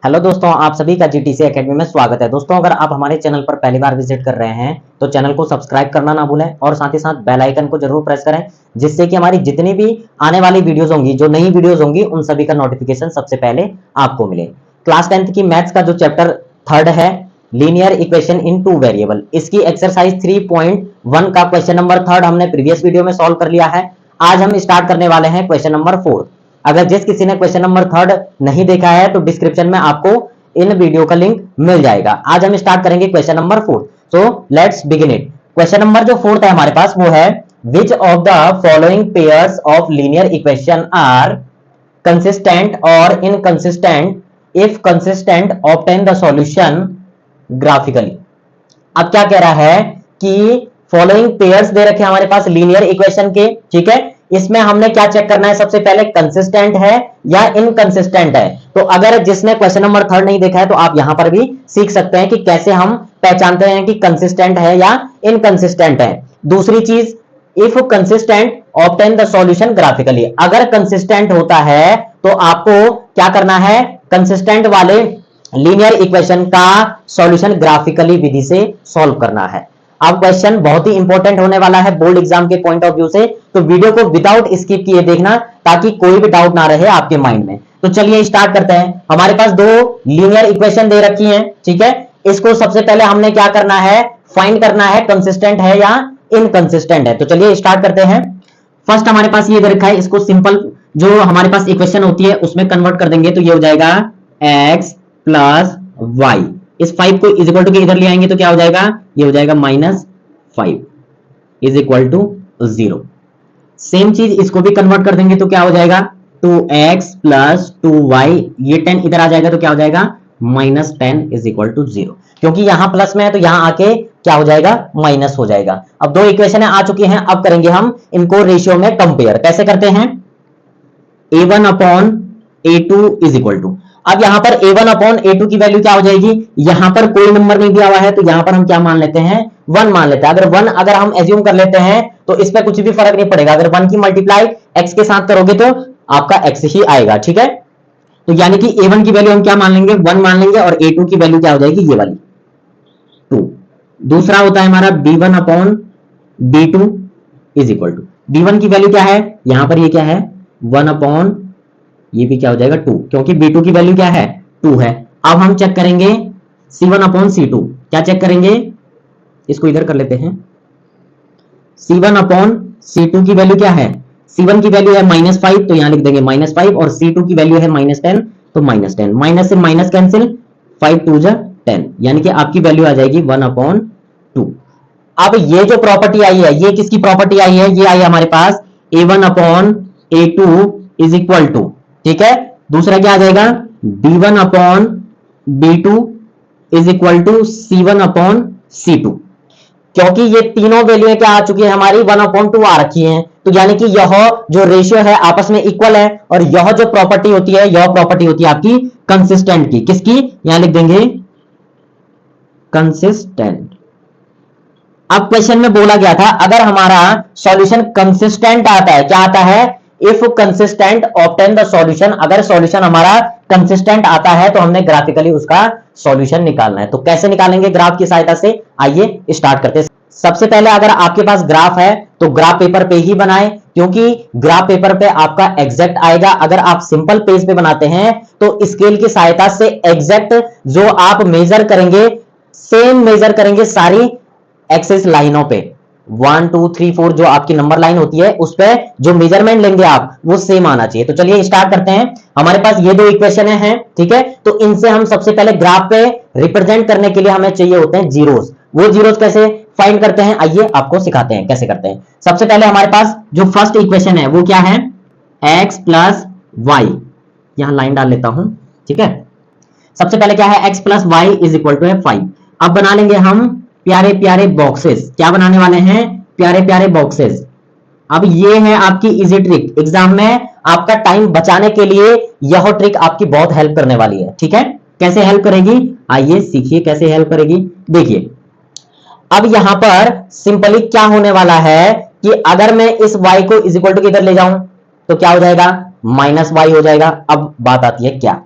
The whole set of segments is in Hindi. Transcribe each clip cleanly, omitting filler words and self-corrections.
हेलो दोस्तों, आप सभी का जीटीसी एकेडमी में स्वागत है। दोस्तों, अगर आप हमारे चैनल पर पहली बार विजिट कर रहे हैं तो चैनल को सब्सक्राइब करना ना भूलें और साथ ही साथ बेल आइकन को जरूर प्रेस करें, जिससे कि हमारी जितनी भी आने वाली वीडियोस होंगी, जो नई वीडियोस होंगी, उन सभी का नोटिफिकेशन सबसे पहले आपको मिले। क्लास 10th की मैथ्स का जो चैप्टर 3rd है, linear equation in two variable, इसकी एक्सरसाइज 3.1 का क्वेश्चन नंबर 3rd हमने प्रीवियस वीडियो में सॉल्व कर लिया है। आज हम स्टार्ट करने वाले हैं क्वेश्चन नंबर 4। अगर जिस किसी ने क्वेश्चन नंबर 3rd नहीं देखा है तो डिस्क्रिप्शन में आपको इन वीडियो का लिंक मिल जाएगा। आज हम स्टार्ट करेंगे question number 4। So let's begin it. Question number जो 4th है हमारे पास वो है, which of the following pairs of linear equation are consistent और inconsistent, if consistent obtain the solution graphically. अब क्या कह रहा है कि फॉलोइंग पेयर्स दे रखे हमारे पास लीनियर इक्वेशन के, ठीक है। इसमें हमने क्या चेक करना है, सबसे पहले कंसिस्टेंट है या इनकंसिस्टेंट है। तो अगर जिसने क्वेश्चन नंबर 3rd नहीं देखा है तो आप यहां पर भी सीख सकते हैं कि कैसे हम पहचानते हैं कि कंसिस्टेंट है या इनकंसिस्टेंट है। दूसरी चीज, if consistent obtain the solution graphically. अगर कंसिस्टेंट होता है तो आपको क्या करना है, कंसिस्टेंट वाले लीनियर इक्वेशन का सॉल्यूशन ग्राफिकली विधि से सॉल्व करना है। अब क्वेश्चन बहुत ही इंपॉर्टेंट होने वाला है बोर्ड एग्जाम के पॉइंट ऑफ व्यू से, तो वीडियो को विदाउट स्किप किए देखना ताकि कोई भी डाउट ना रहे आपके माइंड में। तो चलिए स्टार्ट करते हैं। हमारे पास दो लीनियर इक्वेशन दे रखी हैं, ठीक है। इसको सबसे पहले हमने क्या करना है, फाइंड करना है कंसिस्टेंट है या इनकंसिस्टेंट है। तो चलिए स्टार्ट करते हैं। फर्स्ट हमारे पास ये दे रखा है, इसको सिंपल जो हमारे पास इक्वेशन होती है उसमें कन्वर्ट कर देंगे तो ये हो जाएगा x प्लस वाई। इस 5 को इज इक्वल टू के इधर ले आएंगे तो क्या हो जाएगा, ये हो जाएगा -5 इज इक्वल टू 0। सेम चीज इसको भी कन्वर्ट कर देंगे तो क्या हो जाएगा, 2x प्लस 2y, ये 10 इधर आ जाएगा तो क्या हो जाएगा, -10 इज इक्वल टू 0। क्योंकि यहां प्लस में है तो यहां आके क्या हो जाएगा, माइनस हो जाएगा। अब दो इक्वेशन आ चुकी हैं, अब करेंगे हम इनको रेशियो में कंपेयर। कैसे करते हैं, a1 upon a2 is equal to, अब यहां पर a1 अपॉन a2 की वैल्यू क्या हो जाएगी, यहां पर कोई नंबर नहीं दिया हुआ है तो यहां पर हम क्या मान लेते हैं, 1 मान लेते हैं। अगर 1 अगर हम एज्यूम कर लेते हैं तो इस पे कुछ भी फर्क नहीं पड़ेगा। अगर 1 की मल्टीप्लाई x के साथ करोगे तो आपका x ही आएगा, ठीक है। तो यानी कि a1 की वैल्यू हम क्या मान लेंगे, 1 मान लेंगे, और a2 की वैल्यू क्या हो जाएगी, ये वाली 2। दूसरा होता है हमारा b1 upon b2 is equal to, b1 की वैल्यू क्या है, यहां पर ये क्या है, 1 अपॉन, ये भी क्या हो जाएगा 2, क्योंकि b2 की वैल्यू क्या है, 2 है। अब हम चेक करेंगे c1 अपॉन c2, क्या चेक करेंगे, इसको इधर कर लेते हैं। c1 अपॉन c2 की वैल्यू क्या है, c1 की वैल्यू है -5 तो यहां लिख देंगे -5, और c2 की वैल्यू है -10 तो -10, माइनस से माइनस कैंसिल, 5 2 जा 10, यानी कि आपकी वैल्यू आ जाएगी 1 अपॉन 2। अब ये जो प्रॉपर्टी आई है, ये किसकी प्रॉपर्टी आई है, ये आई हमारे पास a1 upon a2 is equal to, ठीक है। दूसरा क्या आ जाएगा, b1 upon b2 is equal to c1 upon c2। क्योंकि ये तीनों वैल्यू क्या आ चुकी है हमारी, 1 अपॉन 2 आ रखी है, तो यानी कि यह जो रेशियो है आपस में इक्वल है, और यह जो प्रॉपर्टी होती है, यह प्रॉपर्टी होती है आपकी कंसिस्टेंट की। किसकी, यहां लिख देंगे कंसिस्टेंट। अब क्वेश्चन में बोला गया था अगर हमारा सॉल्यूशन कंसिस्टेंट आता है, क्या आता है, if consistent obtain the solution, अगर सॉल्यूशन हमारा कंसिस्टेंट आता है तो हमने ग्राफिकली उसका सॉल्यूशन निकालना है। तो कैसे निकालेंगे, ग्राफ की सहायता से। आइए स्टार्ट करते हैं। सबसे पहले अगर आपके पास ग्राफ है तो ग्राफ पेपर पे ही बनाएं, क्योंकि ग्राफ पेपर पे आपका एग्जैक्ट आएगा। अगर आप सिंपल पेज पे बनाते हैं तो स्केल की सहायता से एग्जैक्ट जो आप मेजर करेंगे, सेम मेजर करेंगे सारी एक्सिस लाइनों पे, 1 2 3 4 जो आपकी नंबर लाइन होती है उस पे जो मेजरमेंट लेंगे आप वो सेम आना चाहिए। तो चलिए स्टार्ट करते हैं। हमारे पास ये दो इक्वेशन हैं, ठीक है। तो इनसे हम सबसे पहले ग्राफ पे रिप्रेजेंट करने के लिए हमें चाहिए होते हैं जीरोस। वो जीरोस कैसे फाइंड करते हैं, आइए आपको सिखाते हैं कैसे करते हैं। सबसे पहले हमारे पास जो फर्स्ट इक्वेशन है वो क्या है, x प्लस वाई, यहां लाइन डाल लेता हूं, ठीक है। सबसे पहले क्या है, x plus y is equal to है 5। अब बना लेंगे हम प्यारे प्यारे बॉक्सेस। क्या बनाने वाले हैं, प्यारे प्यारे बॉक्सेस। अब ये है आपकी इजी ट्रिक, एग्जाम में आपका टाइम बचाने के लिए यह ट्रिक आपकी बहुत हेल्प करने वाली है, ठीक है। कैसे हेल्प करेगी, आइए सीखिए कैसे हेल्प करेगी। देखिए अब यहां पर सिंपली क्या होने वाला है कि अगर मैं इस y को इज इक्वल टू किधर ले जाऊं तो क्या हो जाएगा, -y हो जाएगा। अब बात आती है क्या,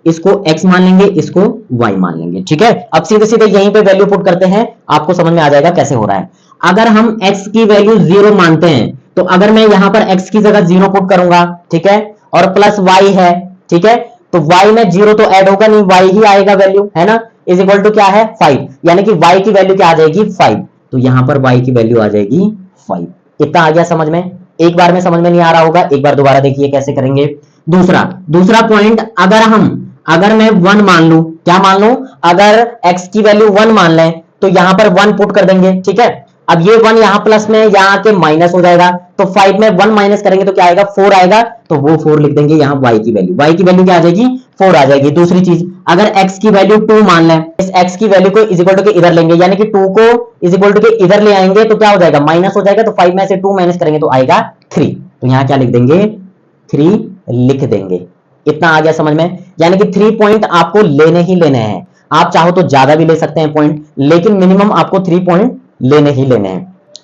इसको x मान लेंगे, इसको y मान लेंगे। ठीक है, अब सीधे सीधे यहीं पे वैल्यू पुट करते हैं, आपको समझ में आ जाएगा कैसे हो रहा है। अगर हम x की वैल्यू 0 मानते हैं तो अगर मैं यहां पर x की जगह 0 पुट करूंगा, ठीक है, और प्लस y है, ठीक है, तो y में 0 तो ऐड होगा नहीं, y ही आएगा वैल्यू, है ना, इज इक्वल टू क्या है 5, यानी कि y की वैल्यू क्या आ जाएगी 5, तो यहां पर y की वैल्यू आ जाएगी 5। इतना आ गया समझ में? एक बार में समझ में नहीं आ रहा होगा, एक बार दोबारा देखिए कैसे करेंगे। दूसरा पॉइंट, अगर मैं 1 मान लू, क्या मान लू, अगर x की वैल्यू 1 मान लें तो यहां पर 1 पुट कर देंगे। ठीक है, अब ये 1 यहां प्लस में यहां आके माइनस हो जाएगा, तो 5 में 1 माइनस करेंगे तो क्या आएगा 4 आएगा, तो वो 4 लिख देंगे यहां y की वैल्यू क्या आ जाएगी 4 आ जाएगी। दूसरी चीज, अगर x की वैल्यू 2 मान लें, इस x की वैल्यू को इज इक्वल टू के इधर लेंगे, यानी कि 2 को इज इक्वल टू के इधर ले आएंगे तो क्या हो जाएगा माइनस हो जाएगा, तो 5 में से 2 माइनस करेंगे तो आएगा 3, तो यहां क्या लिख देंगे 3 लिख देंगे। इतना आ गया समझ में? यानी कि 3 पॉइंट आपको लेने ही लेने हैं, आप चाहो तो ज्यादा भी ले सकते हैं पॉइंट, लेकिन मिनिमम आपको 3 पॉइंट लेने ही लेने हैं।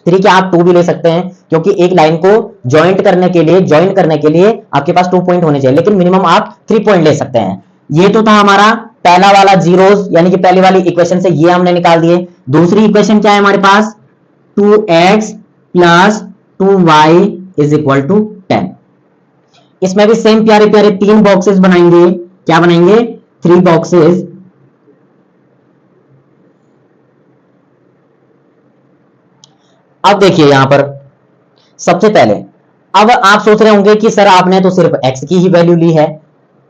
3 क्या आप 2 भी ले सकते हैं, क्योंकि एक लाइन को ज्वाइन करने के लिए आपके पास 2 पॉइंट होने चाहिए, लेकिन मिनिमम आप 3 पॉइंट ले सकते हैं। ये तो था हमारा पहला वाला जीरोस, यानी कि पहली वाली इक्वेशन से ये हमने निकाल दिए। दूसरी इक्वेशन क्या है हमारे पास, 2x plus 2y is equal to 10। इसमें भी सेम प्यारे प्यारे 3 बॉक्सेस बनाएंगे। क्या बनाएंगे 3 बॉक्सेस। अब देखिए यहां पर सबसे पहले, अब आप सोच रहे होंगे कि सर आपने तो सिर्फ x की ही वैल्यू ली है,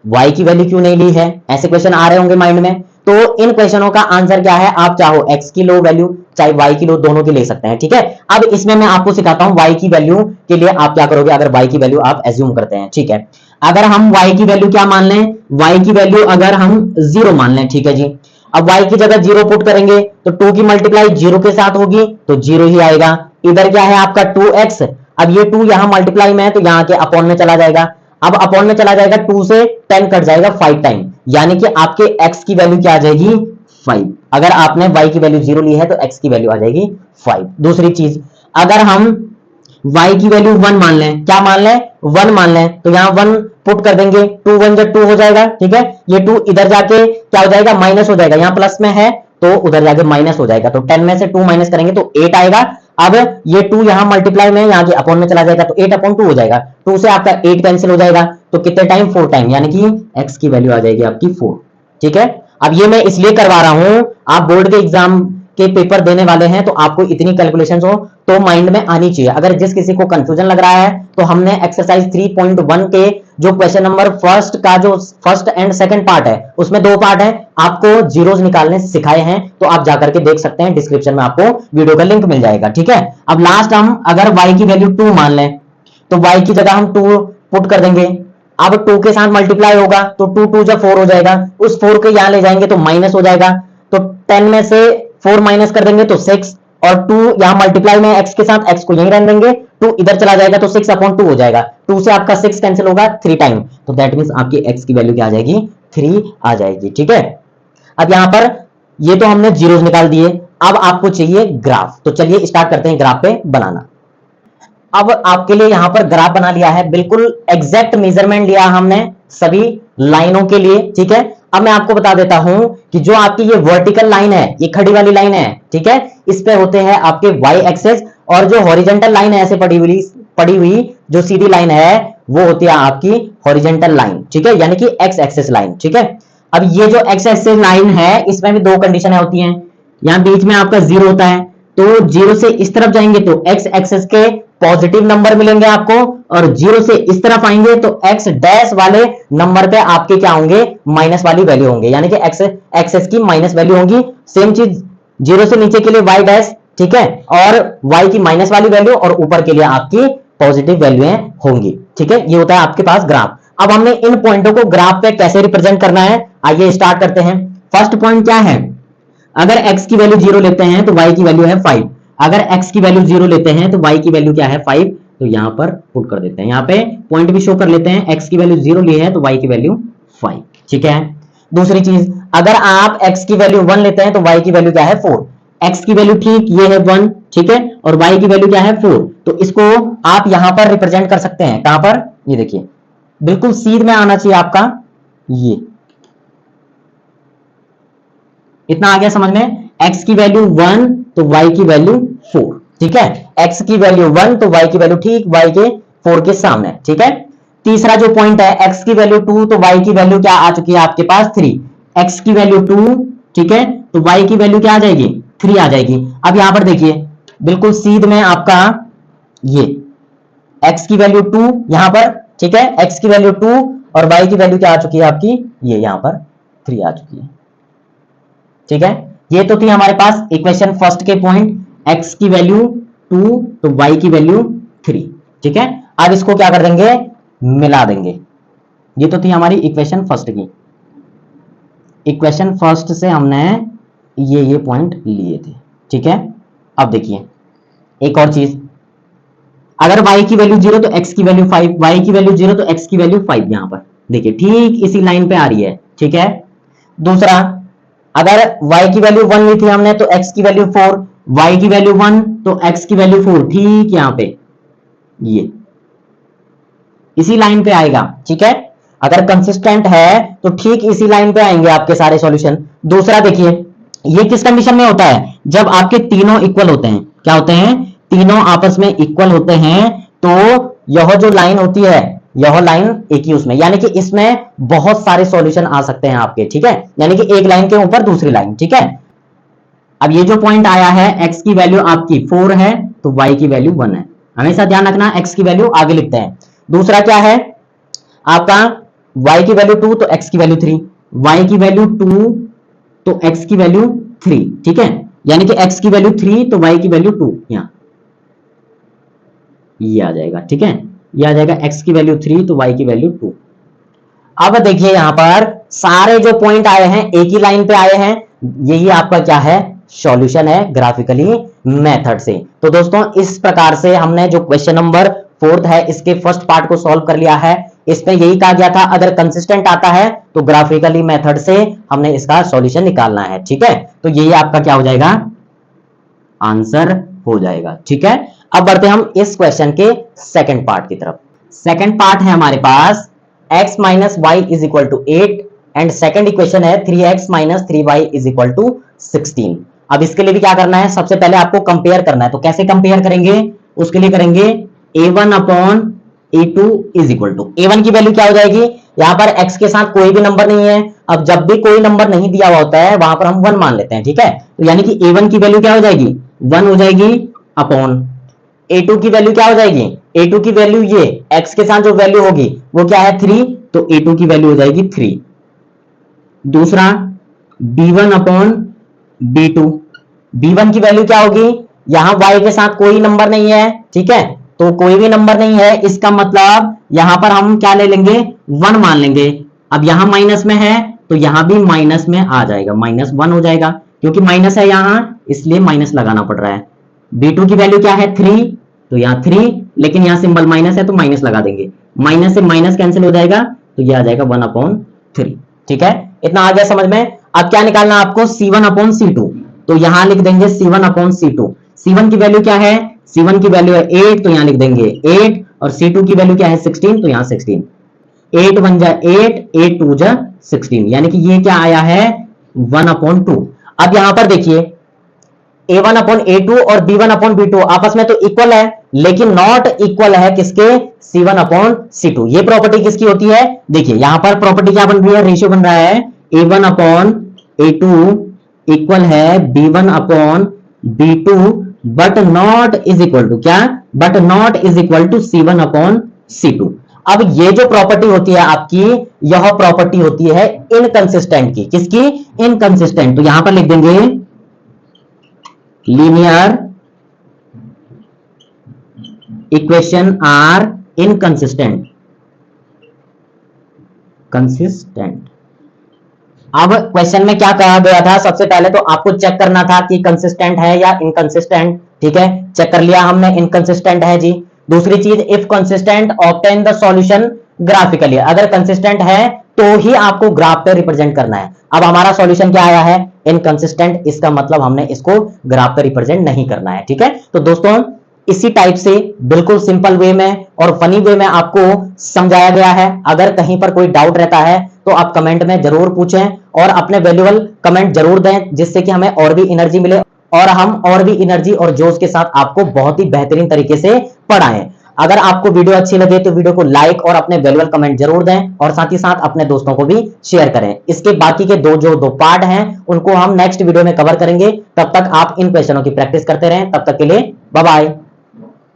y की वैल्यू क्यों नहीं ली है, ऐसे क्वेश्चन आ रहे होंगे माइंड में। तो इन क्वेश्चनों का आंसर क्या है, आप चाहो x की लो वैल्यू चाहे y की लो, दोनों की ले सकते हैं। ठीक है, अब इसमें मैं आपको सिखाता हूं y की वैल्यू के लिए आप क्या करोगे, अगर y की वैल्यू आप एज्यूम करते हैं। ठीक है, अगर हम y की वैल्यू क्या मान लें, y की वैल्यू अगर हम 0 मान लें, ठीक है जी, अब y की जगह 0 पुट करेंगे तो 2 की मल्टीप्लाई 0 के साथ होगी तो 0 ही आएगा। इधर क्या है आपका 2x, अब ये 2 यहां मल्टीप्लाई में है तो यहां के अपॉन में चला जाएगा, अब अपॉन में चला जाएगा 2 से 10 कट जाएगा 5 टाइम, यानी कि आपके x की वैल्यू क्या आ जाएगी 5। अगर आपने y की वैल्यू 0 ली है तो x की वैल्यू आ जाएगी 5। दूसरी चीज, अगर हम y की वैल्यू 1 मान लें, क्या मान लें 1 मान लें, तो यहां 1 पुट कर देंगे, 2 1 जब 2 हो जाएगा। ठीक है, ये 2 इधर जाके क्या हो जाएगा माइनस हो जाएगा, यहां प्लस में है तो उधर जाके माइनस हो जाएगा, तो 10 में से 2 माइनस करेंगे तो 8 आएगा। अब ये 2 यहां मल्टीप्लाई में यहां के अपॉन में चला जाएगा तो 8 अपॉन 2 हो जाएगा, 2 से आपका 8 कैंसिल हो जाएगा, तो कितने टाइम 4 टाइम, यानी कि x की वैल्यू आ जाएगी आपकी 4। ठीक है, अब ये मैं इसलिए करवा रहा हूं, आप बोर्ड के एग्जाम के पेपर देने वाले हैं तो आपको इतनी कैलकुलेशंस हो तो माइंड में आनी चाहिए। अगर जिस किसी को कंफ्यूजन लग रहा है तो हमने एक्सरसाइज 3.1 के जो क्वेश्चन नंबर फर्स्ट का जो फर्स्ट एंड सेकंड पार्ट है उसमें 2 पार्ट है, आपको जीरोस निकालने सिखाए हैं, तो आप जाकर के देख सकते हैं, डिस्क्रिप्शन में आपको वीडियो का लिंक मिल जाएगा। ठीक है, अब लास्ट हम अगर y की वैल्यू 2 मान लें तो y की जगह हम 2 पुट कर देंगे, अब 2 के साथ मल्टीप्लाई होगा तो 2 2 जब 4 हो जाएगा, उस 4 को यहां ले जाएंगे तो माइनस हो जाएगा, तो 10 में से 4 माइनस कर देंगे तो 6, और 2 यहां मल्टीप्लाई में x के साथ, x को यहीं रहने देंगे, 2 इधर चला जाएगा तो 6 अपॉन 2 हो जाएगा, 2 से आपका 6 कैंसिल होगा 3 टाइम, तो दैट मींस आपकी x की वैल्यू क्या आ जाएगी 3 आ जाएगी। ठीक है, अब यहां पर ये तो हमने जीरोस निकाल दिए, अब आपको चाहिए ग्राफ, तो चलिए स्टार्ट करते हैं ग्राफ पे बनाना। अब आपके लिए यहां पर ग्राफ बना लिया है, बिल्कुल एग्जैक्ट मेजरमेंट लिया हमने सभी लाइनों के लिए। ठीक है, अब मैं आपको बता देता हूं कि जो आपकी ये वर्टिकल लाइन है, ये खड़ी वाली लाइन है, ठीक है, इस पे होते हैं आपके y एक्सेस, और जो हॉरिजॉन्टल लाइन है ऐसे पड़ी हुई जो सीधी लाइन है वो होती है आपकी हॉरिजॉन्टल लाइन। ठीक है, यानी कि x एक्सेस लाइन। ठीक है, अब ये जो x एक्सेस लाइन है इसमें भी 2 कंडीशन होती हैं, यहां बीच में आपका 0 होता है, तो 0 से इस तरफ जाएंगे तो x एक्सेस के पॉजिटिव नंबर मिलेंगे आपको, और 0 से इस तरफ आएंगे तो x डैश वाले नंबर पे आपके क्या होंगे माइनस वाली वैल्यू होंगे, यानी कि x एक्सेस की माइनस वैल्यू होगी। सेम चीज 0 से नीचे के लिए y डैश, ठीक है, और y की माइनस वाली वैल्यू, और ऊपर के लिए आपकी पॉजिटिव वैल्यूएं होंगी। ठीक है, ये होता है आपके पास ग्राफ। अब हमने इन पॉइंटों को ग्राफ पे कैसे रिप्रेजेंट करना है, आइए स्टार्ट करते हैं। फर्स्ट पॉइंट क्या है, अगर x की वैल्यू 0 लेते हैं तो y की वैल्यू है 5, अगर x की वैल्यू 0 लेते हैं तो y की वैल्यू क्या है 5, तो यहां पर पुट कर देते हैं, यहां पे पॉइंट भी शो कर लेते हैं, x की वैल्यू 0 ली है तो y की वैल्यू 5। ठीक है, दूसरी चीज, अगर आप x की वैल्यू 1 लेते हैं तो y की वैल्यू क्या है 4, x की वैल्यू ठीक ये है 1, ठीक है, और y की वैल्यू क्या है 4, तो इसको आप यहां पर रिप्रेजेंट कर सकते हैं, कहां पर, ये देखिए बिल्कुल सीध में आना चाहिए आपका, ये इतना आ गया समझ में। x की वैल्यू 1 तो y की वैल्यू 4, ठीक है। x की वैल्यू 1 तो y की वैल्यू ठीक y के 4 के सामने, ठीक है। तीसरा जो पॉइंट है x की वैल्यू 2 तो y की वैल्यू क्या आ चुकी है आपके पास 3, x की वैल्यू 2, ठीक है, तो y की वैल्यू क्या आ जाएगी 3 आ जाएगी। अब यहां पर देखिए बिल्कुल सीध में आपका ये x की वैल्यू 2 यहां पर, ठीक है, x की वैल्यू 2 और y की वैल्यू क्या आ चुकी है आपकी ये यहां पर 3 आ चुकी है, ठीक है। ये तो थी हमारे पास इक्वेशन फर्स्ट के पॉइंट, x की वैल्यू 2 तो y की वैल्यू 3, ठीक है। अब इसको क्या कर देंगे मिला देंगे। ये तो थी हमारी इक्वेशन फर्स्ट की। इक्वेशन फर्स्ट से हमने ये पॉइंट लिए थे, ठीक है। अब देखिए एक और चीज, अगर y की वैल्यू 0 तो x की वैल्यू 5, y की वैल्यू 0 तो x की वैल्यू 5, यहां पर देखिए ठीक इसी लाइन पे आ रही है, ठीक है। दूसरा, अगर y की वैल्यू 1 ली थी हमने तो x की वैल्यू 4, y की वैल्यू 1 तो x की वैल्यू 4, ठीक यहां पे ये इसी लाइन पे आएगा, ठीक है। अगर कंसिस्टेंट है तो ठीक इसी लाइन पे आएंगे आपके सारे सॉल्यूशन। दूसरा देखिए ये किस कंडीशन में होता है, जब आपके तीनों इक्वल होते हैं। क्या होते हैं, तीनों आपस में इक्वल होते हैं, तो यह जो लाइन होती है यह लाइन एक ही उसमें, यानी कि इसमें बहुत सारे सॉल्यूशन आ सकते हैं आपके, ठीक है, यानी कि एक लाइन के ऊपर दूसरी लाइन, ठीक है। अब ये जो पॉइंट आया है x की वैल्यू आपकी 4 है तो y की वैल्यू 1 है, हमेशा ध्यान रखना x की वैल्यू आगे लिखते हैं। दूसरा क्या है आपका y की वैल्यू 2 तो x की वैल्यू 3, y की वैल्यू 2 तो x की वैल्यू 3, ठीक है, यानी कि x की वैल्यू 3 तो y की वैल्यू 2, यहां ये आ जाएगा, ठीक है, ये आ जाएगा x की वैल्यू 3 तो y की वैल्यू 2। अब देखिए यहां पर सारे जो पॉइंट आए हैं एक ही लाइन पे आए हैं, यही आपका क्या है सॉल्यूशन है ग्राफिकली मेथड से। तो दोस्तों इस प्रकार से हमने जो क्वेश्चन नंबर 4 है इसके फर्स्ट पार्ट को सॉल्व कर लिया है। इसमें यही कहा गया था अगर कंसिस्टेंट आता है तो ग्राफिकली मेथड से हमने इसका सॉल्यूशन निकालना है, ठीक है। तो यही आपका क्या हो जाएगा आंसर हो जाएगा, ठीक है। अब बढ़ते हम इस क्वेश्चन के सेकंड पार्ट की तरफ। सेकंड पार्ट है हमारे पास x minus y is equal to 8 and second equation है 3x minus 3y is equal to 16। अब इसके लिए भी क्या करना है, सबसे पहले आपको कंपेयर करना है। तो कैसे कंपेयर करेंगे, उसके लिए करेंगे a1 upon a2 is equal to, a1 की वैल्यू क्या हो जाएगी, यहां पर x के साथ कोई भी नंबर नहीं है। अब जब भी कोई नंबर नहीं दिया हुआ होता है वहां पर हम 1 मान लेते हैं, ठीक है। तो यानी कि a1 की वैल्यू क्या हो जाएगी 1 हो जाएगी अपॉन a2 की वैल्यू क्या हो जाएगी, a2 की वैल्यू ये x के साथ जो वैल्यू होगी वो क्या है 3, तो a2 की वैल्यू हो जाएगी 3। दूसरा b1 अपॉन b2, b1 की वैल्यू क्या होगी, यहां y के साथ कोई नंबर नहीं है, ठीक है, तो कोई भी नंबर नहीं है, इसका मतलब यहां पर हम क्या ले लेंगे 1 मान लेंगे। अब यहां माइनस में है तो यहां भी माइनस में आ जाएगा, -1 हो जाएगा, क्योंकि माइनस है यहां इसलिए माइनस लगाना पड़ रहा है। b2 की वैल्यू क्या है 3, तो यहां 3, लेकिन यहां सिंबल माइनस है तो माइनस लगा देंगे, माइनस से माइनस कैंसिल हो जाएगा तो ये आ जाएगा 1 अपॉन 3, ठीक है। इतना आ गया समझ में। अब क्या निकालना है आपको c1 अपॉन c2, तो यहां लिख देंगे c1 अपॉन c2। c1 की वैल्यू क्या है, c1 की वैल्यू है 8 तो यहां लिख देंगे 8, और c2 की वैल्यू क्या है 16 तो यहां 16, 8 1 जा 8, 8 2 जा 16, यानी कि ये क्या आया है 1 अपॉन 2। अब यहां पर देखिए a1 अपॉन a2 और b1 अपॉन b2 आपस में तो इक्वल है, लेकिन नॉट इक्वल है किसके c1 अपॉन c2। ये प्रॉपर्टी किसकी होती है, देखिए यहां पर प्रॉपर्टी क्या बन रही है, रेशियो बन रहा है a1 अपॉन a2 इक्वल है b1 upon b2 but not is equal to क्या, but not is equal to c1 upon c2। अब ये जो प्रॉपर्टी होती है आपकी, यह प्रॉपर्टी होती है इनकंसिस्टेंट की, किसकी, इनकंसिस्टेंट। तो यहां पर लिख देंगे linear equation are inconsistent, consistent. अब क्वेश्चन में क्या कहा गया था, सबसे पहले तो आपको चेक करना था कि कंसिस्टेंट है या इनकंसिस्टेंट, ठीक है, चेक कर लिया हमने इनकंसिस्टेंट है जी। दूसरी चीज if consistent obtain the solution graphically, अगर कंसिस्टेंट है तो ही आपको ग्राफ पे रिप्रेजेंट करना है। अब हमारा सॉल्यूशन क्या आया है इनकंसिस्टेंट, इसका मतलब हमने इसको ग्राफ पे रिप्रेजेंट नहीं करना है, ठीक है। तो दोस्तों इसी टाइप से बिल्कुल सिंपल वे में और फनी वे में आपको समझाया गया है। अगर कहीं पर कोई डाउट रहता है तो आप कमेंट में जरूर पूछें और अपने वैल्यूबल कमेंट जरूर दें, जिससे कि हमें और भी एनर्जी मिले और हम और भी एनर्जी और जोश के साथ आपको बहुत ही बेहतरीन तरीके से पढ़ाएं। अगर आपको वीडियो अच्छी लगे तो वीडियो को लाइक और अपने वैल्यूबल कमेंट जरूर दें और साथ ही साथ अपने दोस्तों को भी शेयर करें। इसके बाकी के दो पार्ट हैं उनको हम नेक्स्ट वीडियो में कवर करेंगे। तब तक आप इन क्वेश्चनों की प्रैक्टिस करते रहें। तब तक के लिए बाय बाय।